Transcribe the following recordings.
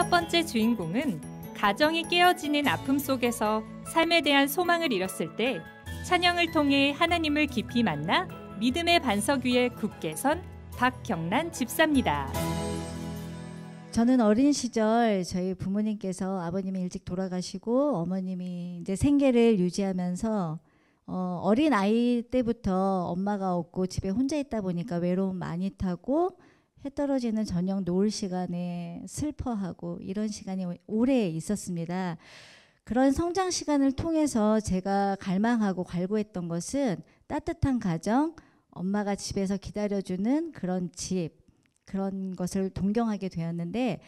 첫 번째 주인공은 가정이 깨어지는 아픔 속에서 삶에 대한 소망을 잃었을 때 찬양을 통해 하나님을 깊이 만나 믿음의 반석 위에 굳게 선 박경란 집사입니다. 저는 어린 시절 저희 부모님께서 아버님이 일찍 돌아가시고 어머님이 이제 생계를 유지하면서 어린 아이 때부터 엄마가 없고 집에 혼자 있다 보니까 외로움 많이 타고 해 떨어지는 저녁 노을 시간에 슬퍼하고 이런 시간이 오래 있었습니다. 그런 성장 시간을 통해서 제가 갈망하고 갈구했던 것은 따뜻한 가정, 엄마가 집에서 기다려주는 그런 집, 그런 것을 동경하게 되었는데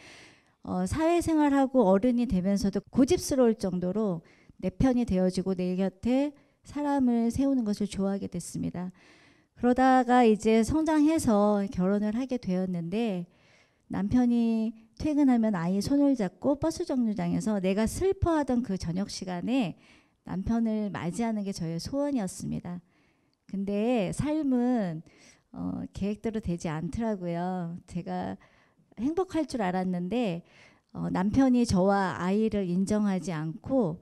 사회생활하고 어른이 되면서도 고집스러울 정도로 내 편이 되어지고 내 곁에 사람을 세우는 것을 좋아하게 됐습니다. 그러다가 이제 성장해서 결혼을 하게 되었는데 남편이 퇴근하면 아이 손을 잡고 버스 정류장에서 내가 슬퍼하던 그 저녁 시간에 남편을 맞이하는 게 저의 소원이었습니다. 근데 삶은 계획대로 되지 않더라고요. 제가 행복할 줄 알았는데 남편이 저와 아이를 인정하지 않고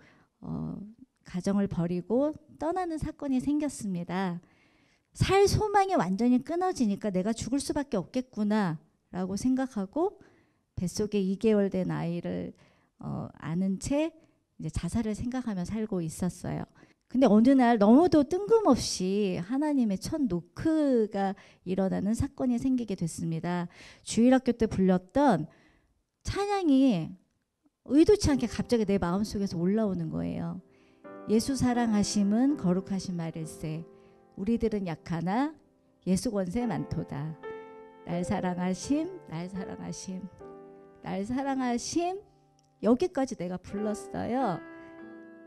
가정을 버리고 떠나는 사건이 생겼습니다. 살 소망이 완전히 끊어지니까 내가 죽을 수밖에 없겠구나 라고 생각하고 뱃속에 2개월 된 아이를 안은 채 이제 자살을 생각하며 살고 있었어요. 근데 어느 날 너무도 뜬금없이 하나님의 첫 노크가 일어나는 사건이 생기게 됐습니다. 주일학교 때 불렀던 찬양이 의도치 않게 갑자기 내 마음속에서 올라오는 거예요. 예수 사랑하심은 거룩하신 말일세. 우리들은 약하나 예수 권세 많도다. 날 사랑하심, 날 사랑하심, 날 사랑하심. 여기까지 내가 불렀어요.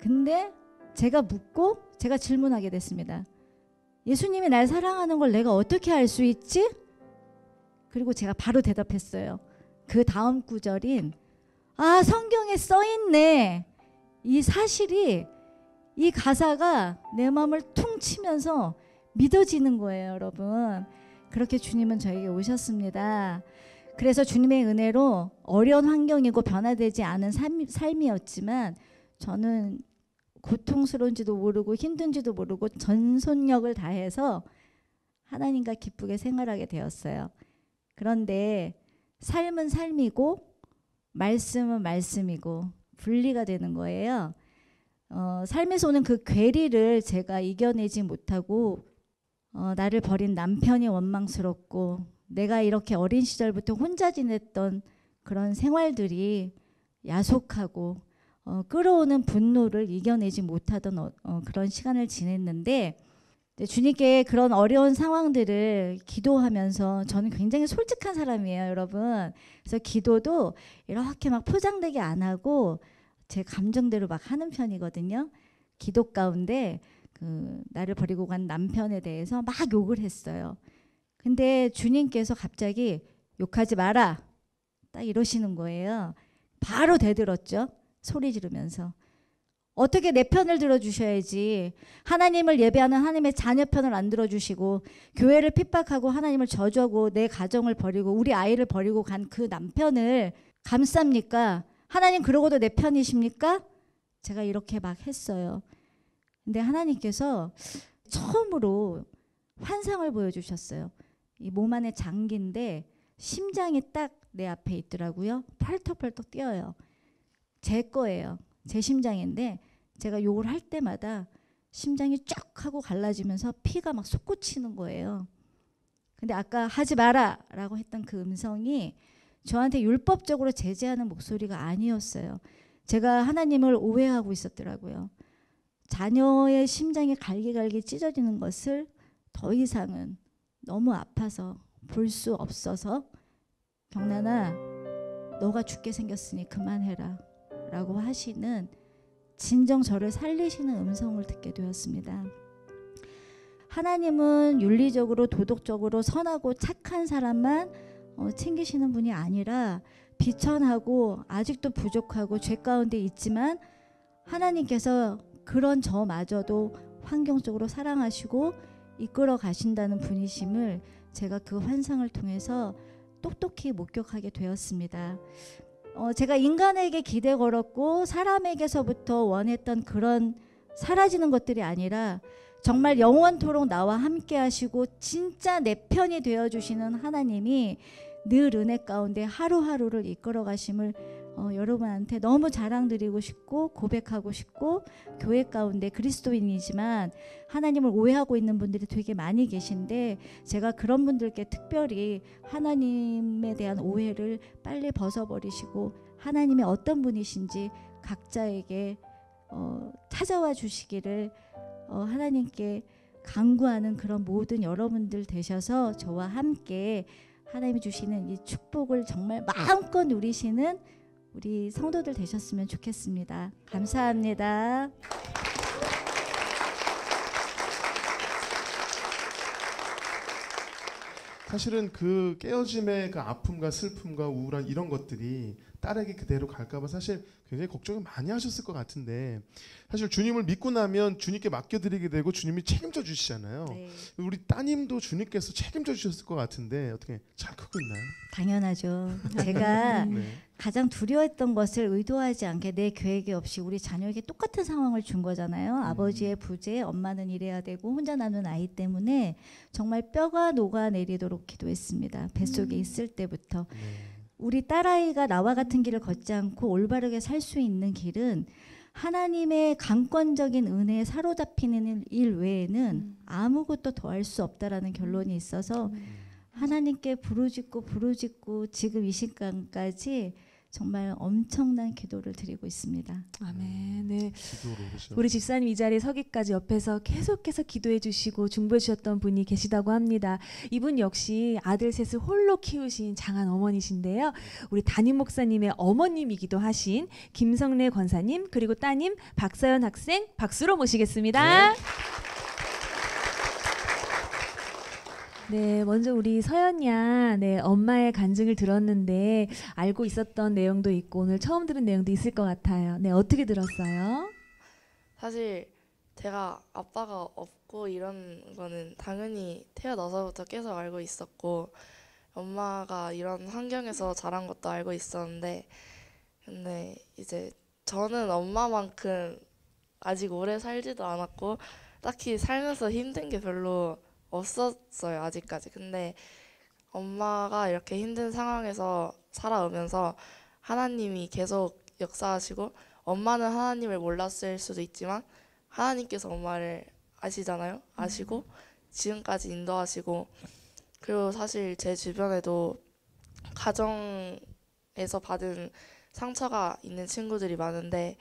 근데 제가 묻고 제가 질문하게 됐습니다. 예수님이 날 사랑하는 걸 내가 어떻게 알 수 있지? 그리고 제가 바로 대답했어요. 그 다음 구절인 성경에 써있네. 이 사실이, 이 가사가 내 마음을 퉁 치면서 믿어지는 거예요, 여러분. 그렇게 주님은 저에게 오셨습니다. 그래서 주님의 은혜로 어려운 환경이고 변화되지 않은 삶이었지만 저는 고통스러운지도 모르고 힘든지도 모르고 전속력을 다해서 하나님과 기쁘게 생활하게 되었어요. 그런데 삶은 삶이고 말씀은 말씀이고 분리가 되는 거예요. 삶에서 오는 그 괴리를 제가 이겨내지 못하고 나를 버린 남편이 원망스럽고 내가 이렇게 어린 시절부터 혼자 지냈던 그런 생활들이 야속하고 끌어오는 분노를 이겨내지 못하던 그런 시간을 지냈는데 주님께 그런 어려운 상황들을 기도하면서 저는 굉장히 솔직한 사람이에요, 여러분. 그래서 기도도 이렇게 막 포장되게 안 하고 제 감정대로 막 하는 편이거든요. 기도 가운데 나를 버리고 간 남편에 대해서 막 욕을 했어요. 근데 주님께서 갑자기 욕하지 마라 딱 이러시는 거예요. 바로 대들었죠. 소리 지르면서. 어떻게 내 편을 들어주셔야지. 하나님을 예배하는 하나님의 자녀 편을 안 들어주시고 교회를 핍박하고 하나님을 저주하고 내 가정을 버리고 우리 아이를 버리고 간 그 남편을 감쌉니까? 하나님 그러고도 내 편이십니까? 제가 이렇게 막 했어요. 근데 하나님께서 처음으로 환상을 보여주셨어요. 이 몸 안에 장기인데 심장이 딱 내 앞에 있더라고요. 펄떡펄떡 뛰어요. 제 거예요. 제 심장인데 제가 욕을 할 때마다 심장이 쫙 하고 갈라지면서 피가 막 솟구치는 거예요. 근데 아까 하지 마라 라고 했던 그 음성이 저한테 율법적으로 제재하는 목소리가 아니었어요. 제가 하나님을 오해하고 있었더라고요. 자녀의 심장이 갈기갈기 찢어지는 것을 더 이상은 너무 아파서 볼 수 없어서 경란아 너가 죽게 생겼으니 그만해라 라고 하시는 진정 저를 살리시는 음성을 듣게 되었습니다. 하나님은 윤리적으로 도덕적으로 선하고 착한 사람만 챙기시는 분이 아니라 비천하고 아직도 부족하고 죄 가운데 있지만 하나님께서 그런 저마저도 환경적으로 사랑하시고 이끌어 가신다는 분이심을 제가 그 환상을 통해서 똑똑히 목격하게 되었습니다. 제가 인간에게 기대 걸었고 사람에게서부터 원했던 그런 사라지는 것들이 아니라 정말 영원토록 나와 함께 하시고 진짜 내 편이 되어주시는 하나님이 늘 은혜 가운데 하루하루를 이끌어 가심을 여러분한테 너무 자랑드리고 싶고 고백하고 싶고, 교회 가운데 그리스도인이지만 하나님을 오해하고 있는 분들이 되게 많이 계신데 제가 그런 분들께 특별히 하나님에 대한 오해를 빨리 벗어버리시고 하나님이 어떤 분이신지 각자에게 찾아와 주시기를 하나님께 간구하는 그런 모든 여러분들 되셔서 저와 함께 하나님이 주시는 이 축복을 정말 마음껏 누리시는 우리 성도들 되셨으면 좋겠습니다. 감사합니다. 사실은 그 깨어짐의 그 아픔과 슬픔과 우울한 이런 것들이 딸에게 그대로 갈까봐 사실 굉장히 걱정을 많이 하셨을 것 같은데, 사실 주님을 믿고 나면 주님께 맡겨드리게 되고 주님이 책임져 주시잖아요. 네. 우리 따님도 주님께서 책임져 주셨을 것 같은데 어떻게 잘 크고 있나요? 당연하죠. 제가 네. 가장 두려웠던 것을 의도하지 않게 내 계획이 없이 우리 자녀에게 똑같은 상황을 준 거잖아요. 아버지의 부재, 엄마는 일해야 되고 혼자 나눈 아이 때문에 정말 뼈가 녹아내리도록 기도했습니다. 뱃속에 있을 때부터. 네. 우리 딸아이가 나와 같은 길을 걷지 않고 올바르게 살 수 있는 길은 하나님의 강권적인 은혜에 사로잡히는 일 외에는 아무것도 더 할 수 없다라는 결론이 있어서 하나님께 부르짖고 지금 이 시간까지 정말 엄청난 기도를 드리고 있습니다. 아멘. 네. 기도로 그렇죠. 우리 집사님 이 자리에 서기까지 옆에서 계속해서 기도해 주시고 중보해 주셨던 분이 계시다고 합니다. 이분 역시 아들 셋을 홀로 키우신 장한 어머니신데요. 우리 담임 목사님의 어머님이기도 하신 김성래 권사님, 그리고 따님 박서연 학생 박수로 모시겠습니다. 네. 네, 먼저 우리 서연 양, 네, 엄마의 간증을 들었는데 알고 있었던 내용도 있고 오늘 처음 들은 내용도 있을 것 같아요. 네, 어떻게 들었어요? 사실 제가 아빠가 없고 이런 거는 당연히 태어나서부터 계속 알고 있었고 엄마가 이런 환경에서 자란 것도 알고 있었는데, 근데 이제 저는 엄마만큼 아직 오래 살지도 않았고 딱히 살면서 힘든 게 별로 없었어요, 아직까지. 근데 엄마가 이렇게 힘든 상황에서 살아오면서 하나님이 계속 역사하시고, 엄마는 하나님을 몰랐을 수도 있지만 하나님께서 엄마를 아시잖아요. 아시고 지금까지 인도하시고, 그리고 사실 제 주변에도 가정에서 받은 상처가 있는 친구들이 많은데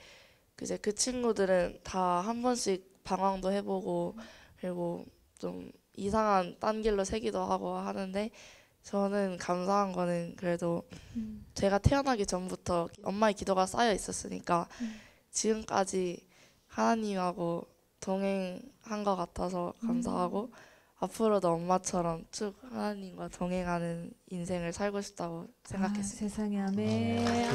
이제 그 친구들은 다 한 번씩 방황도 해보고 그리고 좀 이상한 딴 길로 새기도 하고 하는데, 저는 감사한 거는 그래도 제가 태어나기 전부터 엄마의 기도가 쌓여 있었으니까 지금까지 하나님하고 동행한 것 같아서 감사하고, 앞으로도 엄마처럼 쭉 하나님과 동행하는 인생을 살고 싶다고 생각했습니다. 세상에, 아멘. 그래요.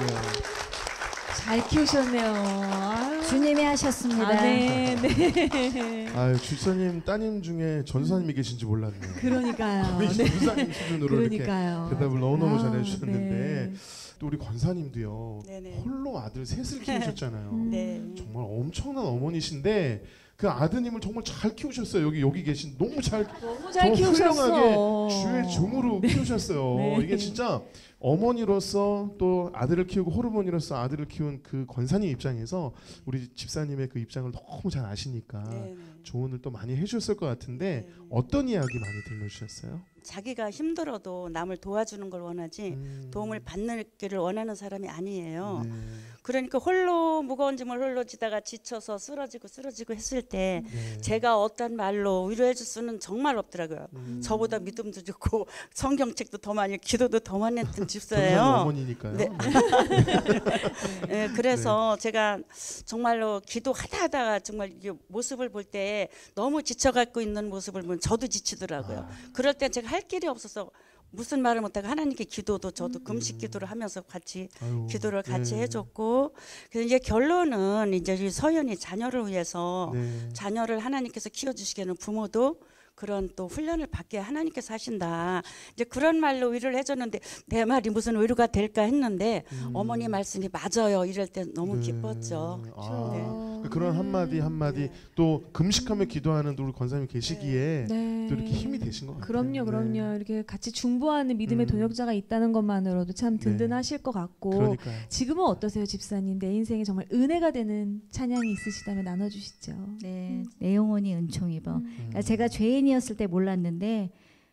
잘 키우셨네요. 아유. 주님이 하셨습니다. 아멘. 네. 아유, 주사님 따님 중에 전사님이 계신지 몰랐네요. 그러니까요. 거의 네. 전사님 수준으로 그러니까요. 이렇게 대답을 너무너무 아우, 잘해주셨는데, 네. 또 우리 권사님도요, 네네. 홀로 아들 셋을 키우셨잖아요. 네. 정말 엄청난 어머니신데 그 아드님을 정말 잘 키우셨어요. 여기 계신 너무 잘 너무 잘 더 키우셨어. 훌륭하게 주의 종으로 키우셨어요. 네. 이게 진짜 어머니로서 또 아들을 키우고 호르몬이로서 아들을 키운 그 권사님 입장에서 우리 집사님의 그 입장을 너무 잘 아시니까 네네. 조언을 또 많이 해주셨을 것 같은데, 네네. 어떤 이야기 많이 들려주셨어요? 자기가 힘들어도 남을 도와주는 걸 원하지 도움을 받기를 원하는 사람이 아니에요. 네. 그러니까 홀로 무거운 짐을 홀로 지다가 지쳐서 쓰러지고 했을 때 네. 제가 어떤 말로 위로해 줄 수는 정말 없더라고요. 음. 저보다 믿음도 좋고 성경책도 더 많이 기도도 더 많이 했던 권사님 집사예요. 어머니니까요. 네. 네, 그래서 제가 정말로 기도하다가 정말 이 모습을 볼 때 너무 지쳐갖고 있는 모습을 보면 저도 지치더라고요. 그럴 때 제가 할 길이 없어서 무슨 말을 못하고 하나님께 기도도 저도 금식 기도를 하면서 같이 아유, 기도를 같이 네. 해줬고, 그래서 이제 결론은 이제 이 서연이 자녀를 위해서 네. 자녀를 하나님께서 키워주시기에는 부모도 그런 또 훈련을 받게 하나님께서 하신다. 이제 그런 말로 위로를 해줬는데 내 말이 무슨 위로가 될까 했는데 어머니 말씀이 맞아요. 이럴 때 너무 기뻤죠. 아, 그런 한마디 한마디 또 금식하며 기도하는 우리 권사님 계시기에 네. 또 이렇게 힘이 되신 것 같아요. 그럼요. 이렇게 같이 중보하는 믿음의 동역자가 있다는 것만으로도 참 든든하실 것 같고. 그러니까요. 지금은 어떠세요, 집사님? 내 인생에 정말 은혜가 되는 찬양이 있으시다면 나눠주시죠. 네, 내 영혼이 은총 입어. 그러니까 제가 죄인이었을 때 몰랐는데,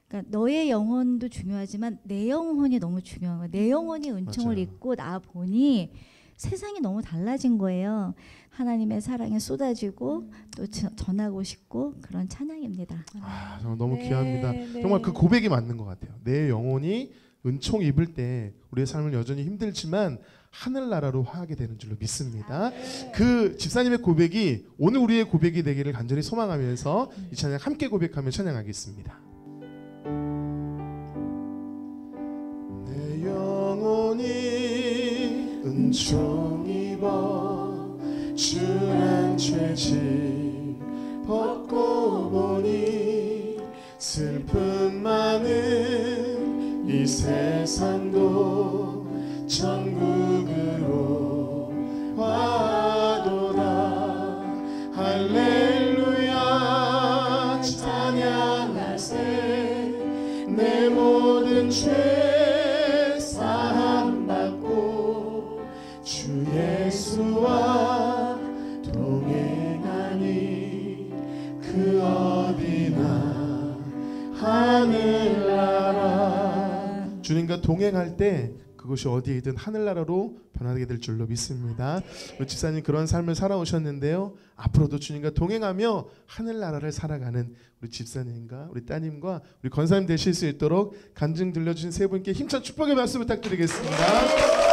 그러니까 너의 영혼도 중요하지만 내 영혼이 너무 중요한 거예요. 내 영혼이 은총을 맞아요. 입고 나 보니 세상이 너무 달라진 거예요. 하나님의 사랑이 쏟아지고 또 전하고 싶고 그런 찬양입니다. 아, 정말 너무 네, 귀합니다. 네. 정말 그 고백이 맞는 것 같아요. 내 영혼이 은총 입을 때 우리의 삶은 여전히 힘들지만 하늘나라로 화하게 되는 줄로 믿습니다. 그 집사님의 고백이 오늘 우리의 고백이 되기를 간절히 소망하면서 이 찬양 함께 고백하며 찬양하겠습니다. 내 영혼이 은총 입어 주난 죄짐 벗고 보니 슬픔 많은 이 세상도 천국으로 와도다. 할렐루야 찬양하세. 내 모든 죄 사함 받고 주 예수와 동행하니 그 어디나 하늘나라. 주님과 동행할 때 그것이 어디에든 하늘나라로 변하게 될 줄로 믿습니다. 우리 집사님 그런 삶을 살아오셨는데요. 앞으로도 주님과 동행하며 하늘나라를 살아가는 우리 집사님과 우리 따님과 우리 권사님 되실 수 있도록 간증 들려주신 세 분께 힘찬 축복의 말씀 부탁드리겠습니다.